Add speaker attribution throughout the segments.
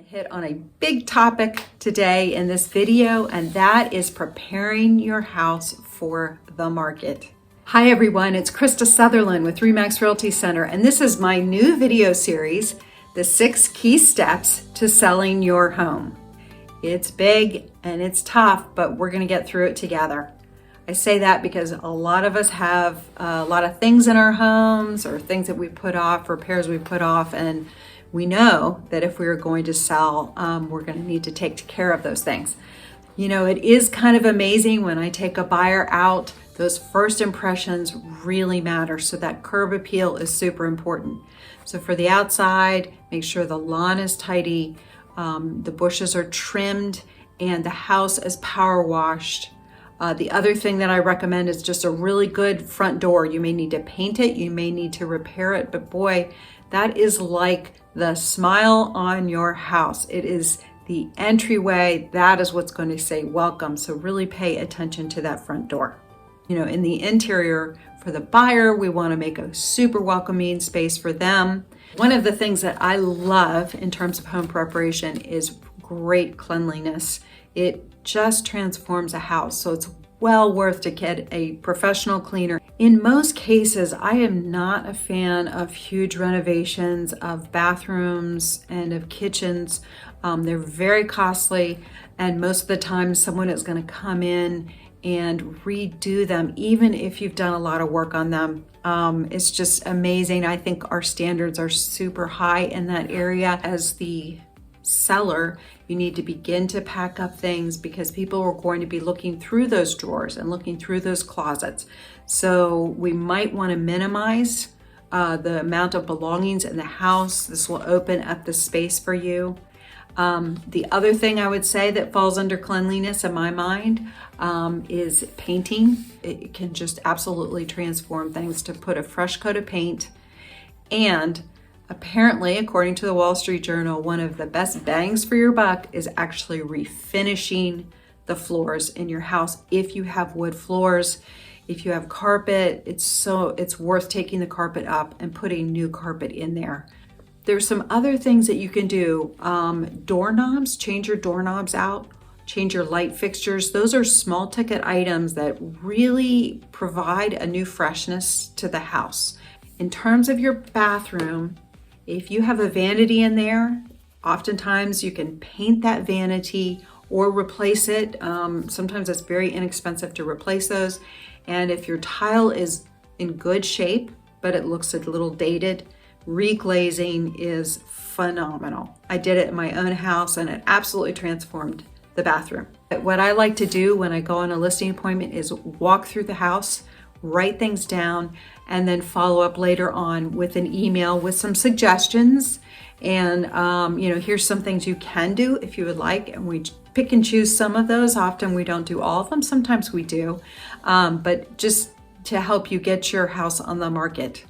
Speaker 1: Hit on a big topic today in this video, and that is preparing your house for the market. Hi everyone, it's Krista Sutherland with Remax Realty Center, and this is my new video series, The 6 Key Steps to Selling Your Home. It's big and it's tough, but we're gonna get through it together. I say that because a lot of us have a lot of things in our homes or things that we put off, repairs we put off, and we know that if we are going to sell, we're going to need to take care of those things. You know, it is kind of amazing when I take a buyer out, those first impressions really matter. So that curb appeal is super important. So for the outside, make sure the lawn is tidy, the bushes are trimmed, and the house is power washed. The other thing that I recommend is just a really good front door. You may need to paint it, you may need to repair it, but boy, that is like the smile on your house. It is the entryway. That is what's going to say welcome. So really pay attention to that front door. You know, in the interior for the buyer, we want to make a super welcoming space for them. One of the things that I love in terms of home preparation is great cleanliness. It just transforms a house. So it's well worth to get a professional cleaner. In most cases, I am not a fan of huge renovations of bathrooms and of kitchens. They're very costly, and most of the time someone is going to come in and redo them, even if you've done a lot of work on them. It's just amazing. I think our standards are super high in that area. As the seller, you need to begin to pack up things because people are going to be looking through those drawers and looking through those closets. So we might want to minimize the amount of belongings in the house. This will open up the space for you. The other thing I would say that falls under cleanliness in my mind is painting. It can just absolutely transform things to put a fresh coat of paint. And apparently, according to the Wall Street Journal, one of the best bangs for your buck is actually refinishing the floors in your house. If you have wood floors, if you have carpet, it's worth taking the carpet up and putting new carpet in there. There's some other things that you can do. Doorknobs, change your doorknobs out, change your light fixtures. Those are small ticket items that really provide a new freshness to the house. In terms of your bathroom, if you have a vanity in there, oftentimes you can paint that vanity or replace it. Sometimes it's very inexpensive to replace those. And if your tile is in good shape, but it looks a little dated, reglazing is phenomenal. I did it in my own house and it absolutely transformed the bathroom. What I like to do when I go on a listing appointment is walk through the house, write things down, and then follow up later on with an email with some suggestions. And, here's some things you can do if you would like. And we pick and choose some of those. Often we don't do all of them. Sometimes we do. But just to help you get your house on the market.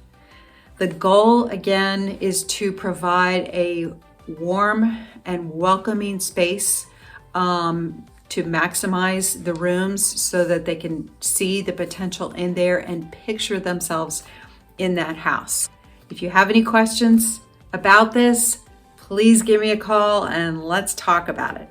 Speaker 1: The goal, again, is to provide a warm and welcoming space to maximize the rooms so that they can see the potential in there and picture themselves in that house. If you have any questions about this, please give me a call and let's talk about it.